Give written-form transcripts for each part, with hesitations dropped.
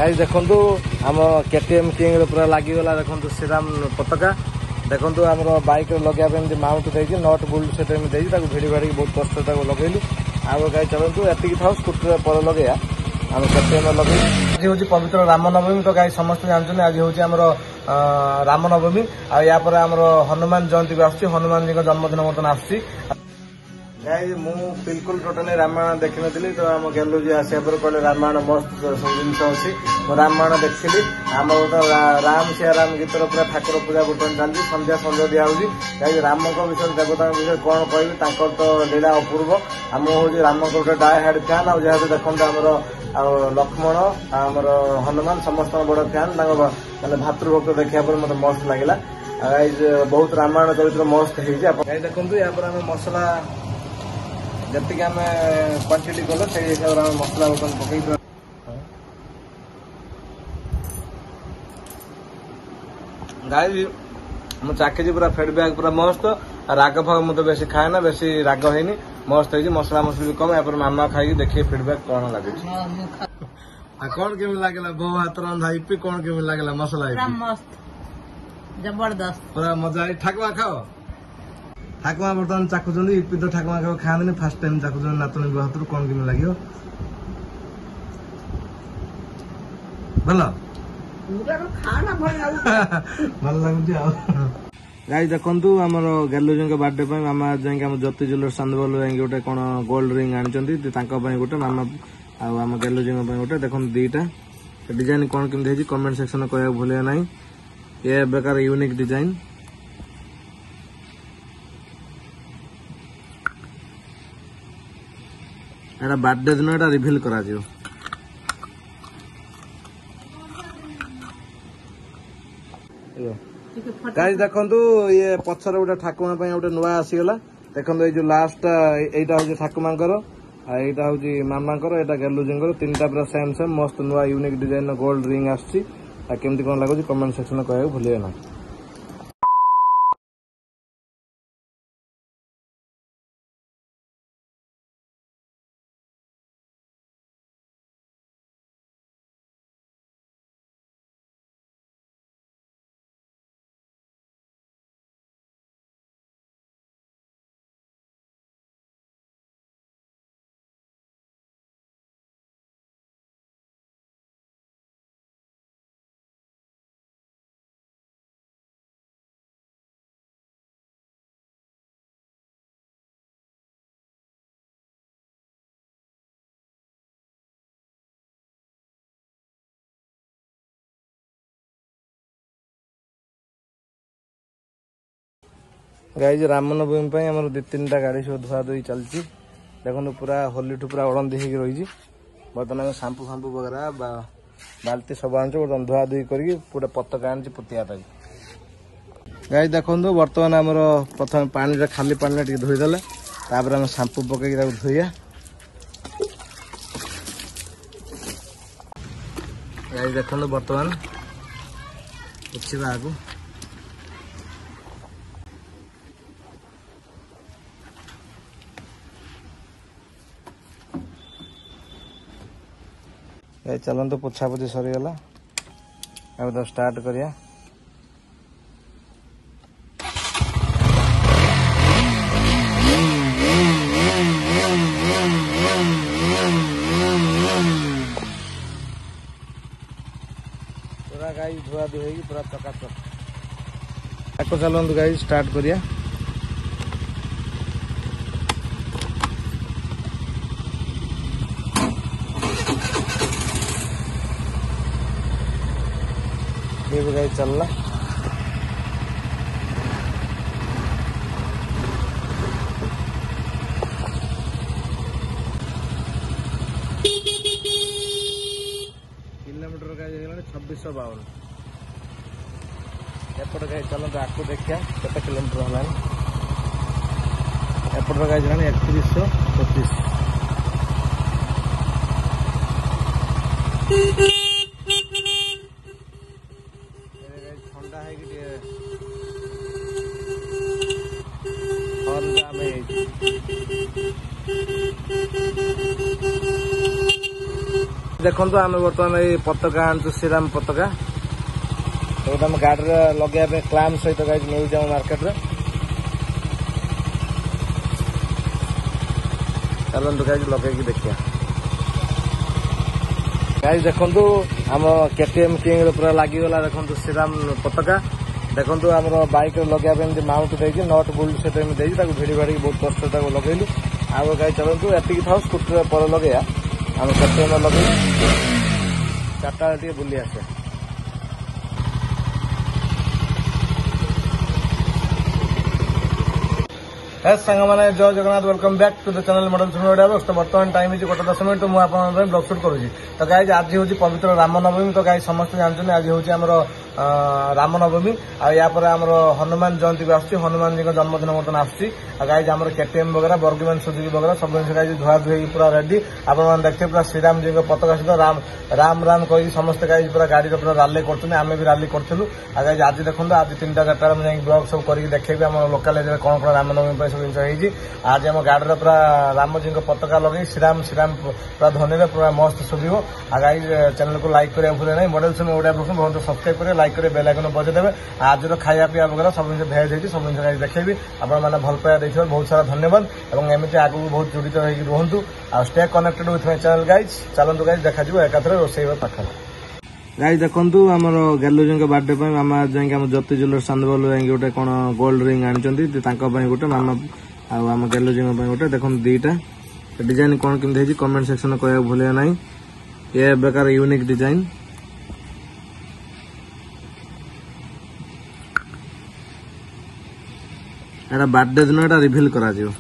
Guys देखंतु आम KTM king पूरा लागिगला देखंतु श्रीराम पताका देखंतु आमर बाइक लगे माउंट देकी नट बोल्ट से भिड़ी भाड़ी बहुत कष्ट लगेलु आगे गाई चलतु एतिक था स्कूटर पर लगे आम केटीएम लगे आज हूँ पवित्र रामनवमी तो गाई समस्त जानते आज हूँ आमर रामनवमी आपर आम हनुमान जयंती भी आस हनुमान जी जन्मदिन बर्तन आस गाई मु बिल्कुल टोटाली रामायण देखी नी तो आम गेलु जी आसिया पर कहले रामायण मस्त सब जिन अच्छी रामायण देखी आम गोटे राम सिया राम गीतर पूरा ठाकुर पूजा बर्तमान चलती संध्या संध्या दिखाई कहीं राम विषय देवता विषय कौन कह तो लीला अपूर्व आम हूँ राम गोटे डाय हार्ड फैन आज देखते आमर लक्ष्मण आमर हनुमान समस्त बड़ फैन मैंने भातृभक्त देखा मत मस्त लगे बहुत रामायण चरित्र मस्त है देखते यहाँ आम मसला जतिक आम क्वांटिटी कल से हिसाब से मसला बर्तन पकड़ गाई मो चाखी पूरा फीडबैक पूरा मस्त राग फाग मुझे बेसी खाए ना बेसी राग है मस्त है मसला मसली भी कम यहाँ मामा खाई देखिए फीडबैक कौन लगे कौन केमी लगे बो हाथ रंधा इपी कौन केमी लगे मसला मस्त जबरदस्त पूरा मजा आई ठाकुआ खाओ ठाकुआ बर्तमान चाखुन इपी तो ठाकुआ खाओ खाते फास्ट टाइम चाखुन नातुणी हाथ कौन केमी लगे भल भल लगुच गाई देखु आमर गैलुजी बर्थडे मामा जाकि आम ज्योति ज्वेलर्स चांदोल गोटे कौन गोल्ड रिंग आनी गोटे मामा आम गैलुजी गोटे देखो दीटा डिजाइन कौन केमती कमेंट सेक्शन कह भूलिया ना ये बेकार यूनिक डिजाइन एटा बर्थडे दिन एटा रिवील करा गाइस देखंतु ये पछर गोटे ठाकुमा गोटे नुआ आसीगला देखंतु ये जो लास्ट एटा हूँ ठाकुमांकर एटा हूँ मामांकर एटा गेलुजींकर तीनटा पूरा सेम सेम मस्त नुआ यूनिक डिजाइन गोल्ड रिंग आसी केमती कौन लगुच कमेंट सेक्शन कह भूलिए ना। गाइज रामनवमी आम दु तीन गाड़ी सब धुआ धुई चलती देखो पूरा होली ठू पूरा अड़ंदी हो रही बर्तमान शाम्पू फाम्पू वगैरह बाल्टी सब आनु बर्तमान धुआ धुई करके पूरा पताका आनी पोतिया गाई देखो बर्तमान आमर प्रथम पानी खाली पानी धोईदे तापर आम शाम्पू पकई धोइया गाई देखो बर्तमान पोछा आगू चलते पोछा पोछी सरीगला अब तो स्टार्ट करिया पूरा गाई धुआ धुई पूरा चकाचक चलते गाई स्टार्ट करिया ये भी गाई चलला किलोमीटर गाई 2652 एपट गाई चलते आपको देखिया केते किलोमीटर है एपट गाई 3125 ठंडा है कि देखो आम बर्तमान ये पताका आनु श्रीराम पताका तो आम गाड़ी में लगे क्लाम सहित गाइज मिल जाऊ मार्केट में चलते गाइज लगे देखिए गाइज देखु आम केटीएम किंग पूरा लगिगला देखो श्रीराम पताका देखो आम बैक लगे माउंट देती नट बोल्ट से भिड़ी भाड़ी बहुत कष्ट लगेलु आगे गाई चलतु एतिक था स्कूटर पर लगे आम केटीएम लगे चार्टा टे बुली आसे सांग मैंने Jai Jagannath welcome back to the channel मॉडल सुनो तो बर्तमान टाइम है 10 मिनट तो मुझे ब्लॉग शूट करुँगी तो गाइज आज हूँ पवित्र रामनवमी तो गाइज समस्त जानते आज हूँ आम रामनवमी आपर आम हनुमान जयंती भी आस हनुमान जी जन्मदिन बर्तन आस आम केटीएम वगैरह बर्गमैन सुजुकी वगैरह सब जिन धुआ धुई पूरा रेडी आप देखते पूरा श्रीराम जी पताका सहित राम राम राम कही समस्त गाइज पूरा गाड़ी पूरा राली कर भी राली करूँ आज देखो आज 3टा 4टा मैं ब्लॉग सब करके देखेबी आम लोकाल एरिया कौन कौन रामनवमी सब जिन आज आम गाड़ी पूरा राम जी पताका लगे श्रीराम श्रीराम पूरा ध्वनि पूरा मस्त शुभ गाइज चैनल को लाइक करा भूले ना मॉडल सुन ओडिया ब्लॉग बहुत सब्सक्राइब करें लाइक करें बेल आइकन बजेदेवे आज खाया पीवा वगैरह सब जिन भेज होती सब जिन देखेबी आपने भल पाया देखिए बहुत सारा धन्यवाद और एमती आगू बहुत जड़ित रुहतु आ stay connected with my channel guys चलतु गाइज देखा एकाथरे रोसे पाखे गाइज देखु आम गेलुजी बर्थडे मामा जाइए ज्योति ज्वेलर्स चांदबल जाइए गोटे कौन गोल्ड रिंग आनी गोटे मामा आम गेलुजी गोटे देखो 2टा डिजाइन कौन केमती कमेंट सेक्शन कह भूलिया ना ये बेकार यूनिक डिजाइन एटा बर्थडे दिन एटा रिवील करा जियो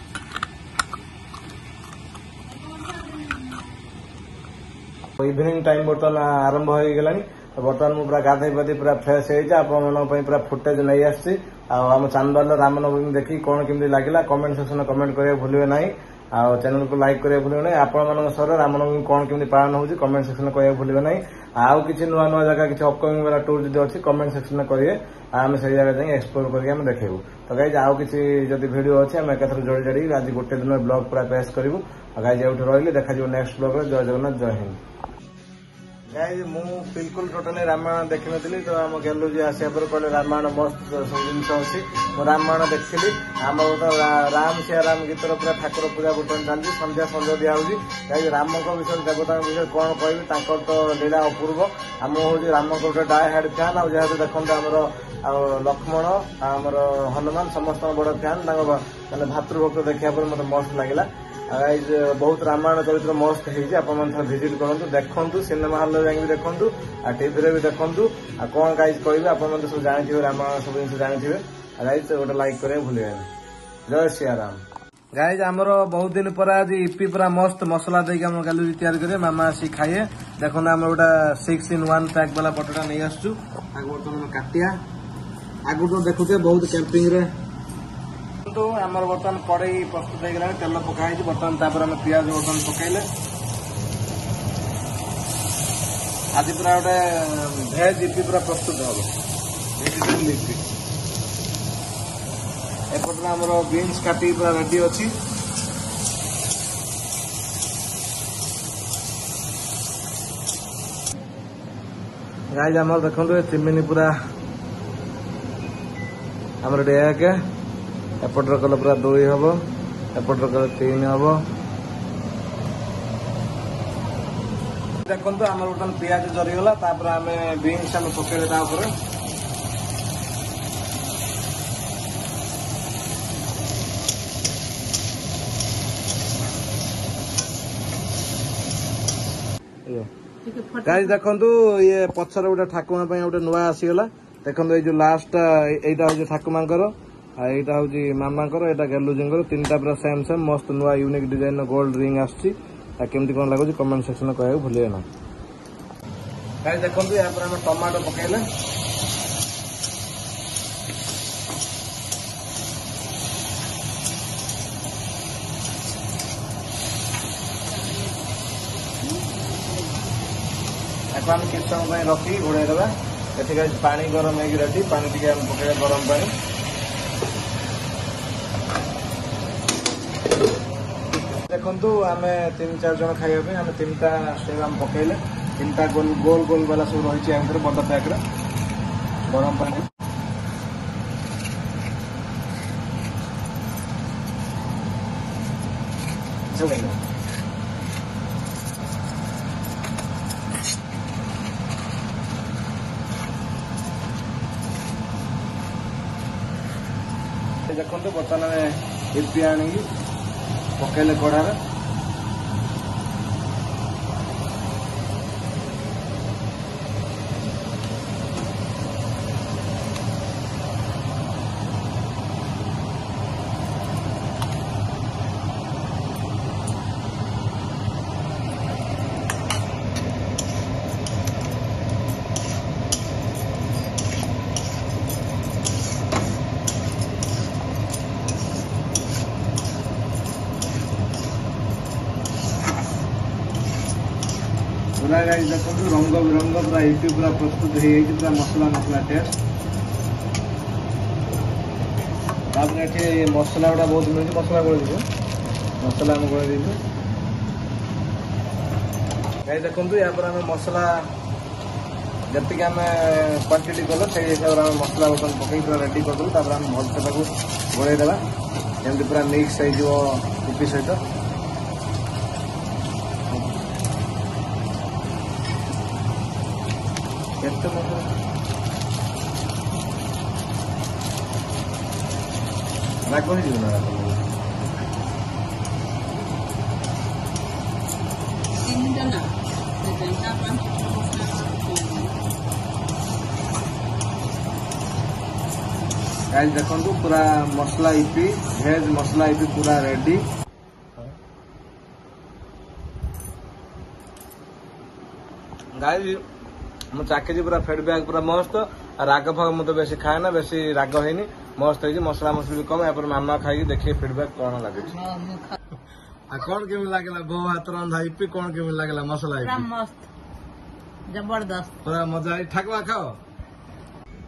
इवनिंग टाइम बर्तमान आरंभ हो गला बर्तमान मुझे पूरा गाधे पाधे पूरा फ्रेश होती पूरा फुटेज नहीं आसी आम चांदबार रामनवमी देखी कौन केमती लगे कमेंट सेक्शन कमेंट करें भूलिए ना आ चैनल को लाइक करें भूलिए ना आपण सर रामनवमी कौन केमती पालन हो कमेंट सेक्शन कह भूलिए ना आउ कि नुआ नुआ जगह किसी अपकमिंग वाला टूर जो अच्छी कमेंट सेक्शन करेंगे आम से जगह जाए एक्सप्लोर करके देखेबू तो गाइज आउ किसी जब वीडियो अच्छे आम एक जोड़ी जोड़ी आज गोटे दिन ब्लॉग पूरा पेश करूँ गाइज एवं रही देखा नेक्स्ट ब्लॉग में जय जगन्नाथ जय हिंद गाइज मु बिल्कुल टोटाली रामायण देखी नी तो आम गेलुजी आसा पर कहले रामायण मस्त सब जिन अच्छी मु रामायण देखी आम राम सिया राम गीतर पूरा ठाकुर पूजा बर्तमान चलती संध्या संध्या दिखाई गाइज राम विषय देवता विषय कौन कहबी तो लीला अपूर्व आम हूँ राम गोटे डाय हेड फैन आ जेहतु देखते आमर लक्ष्मण आमर हनुमान समस्त बड़ फैन मैंने भातृभक्त देखा मत मस्त लगे गाइज बहुत रामायण चरित्र मस्त है भिजिट करूँ देखु सिनेमा हल जाकि देखु टीवी भी देखु कौन गाइज कहे आप सब जानी रामायण सब जिन जानी गाइज गोटे लाइक करें भूलिए जय श्री राम गाइज आमर बहुत दिन पर आज इपी पूरा मस्त मसला देके आम गेलुजी तैयार करें मामा आसी खाए देखो आम गोटा 6 in 1 पैक वाला पटोटा नहीं आसचु बर्तमान काटिया आगु तो देखुचे बहुत कैंपिंग रे आमर बर्तमान कड़ई प्रस्तुत हो गला तेल पकाई बर्तमान आम पियाज बर्तमान पकईले आज पूरा गोटे भेज इपी पूरा प्रस्तुत हम एपटे आमर बीन्स काटी पूरा रेडी अच्छी गाइज आमर देखो चिमिनी पूरा आमर एक एपटर कल पूरा 2 हम एपटर कल 3 हम देखो आम बर्तमान पियाज जरीगला आम बीन्स आम पकड़े गाइज देखु ये पछर गोटे ठाकुमा गोटे नुआ आसीगला देखो ये जो लास्ट यहाँ हूँ ठाकुमांकर यहाँ हूँ मामांकर यहाँ गेलुजींकर 3टा पूरा सेम सेम मस्त नुआ यूनिक डिजाइन गोल्ड रिंग आमती कौन लगुच कमेंट सेक्शन कह भूलिए ना गाइज देखो यहाँ पर आम टमाटो पकईले आम किस समय रखी घोड़े देवा ये पानी गरम हो रेडी पानी टी पकड़ा गरम पानी देखो देखो आम 3-4 जन खाइबा आम 3टा सेवाम पकईले 3टा गोल गोल गोल वाला सब रही बड़ पैक गरम पानी देखो बर्तमान इपी आनिकी पकईले कढ़ार पूरा गाइस देखो रंग बिरंग पूरा इपी पूरा प्रस्तुत हो पूरा मसला मसला टेस्ट ये मसला गुड़ा बहुत मिलती मसला गोल मसला आम गोल गाइस देखो या पर आम मसला जी आम क्वांटिटी कल से हिसाब से मसला बर्तन पकई पूरा रेडी करदेलु आम भलसे गोलईदेवा जमी पूरा मिक्स हो इपी सहित राग नहीं ना गाइस देखो पूरा मसला इपी भेज मसला इपी पूरा रेडी गाइस मो चाखी पूरा फीडबैक पूरा मस्त राग फाग मुझे बेसी खाए ना बेसी राग है मस्त है मसला मसली भी कम यहाँ मामा खाई देखिए फीडबैक कौन लगे कौन केमी लगे बो हाथ रंधा इपी कौन केमी लगे मसला इपी मस्त जबरदस्त पूरा मजा आई ठाकुआ खाओ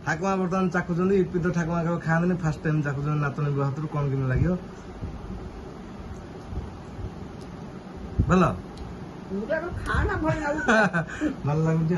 ठाकुआ बर्तमान चाखुंट इपी तो ठाकुआ खाओ खाते फास्ट टाइम चाखुंट नातनी हाथ कौन केमी लगे भल खाना भल लगुच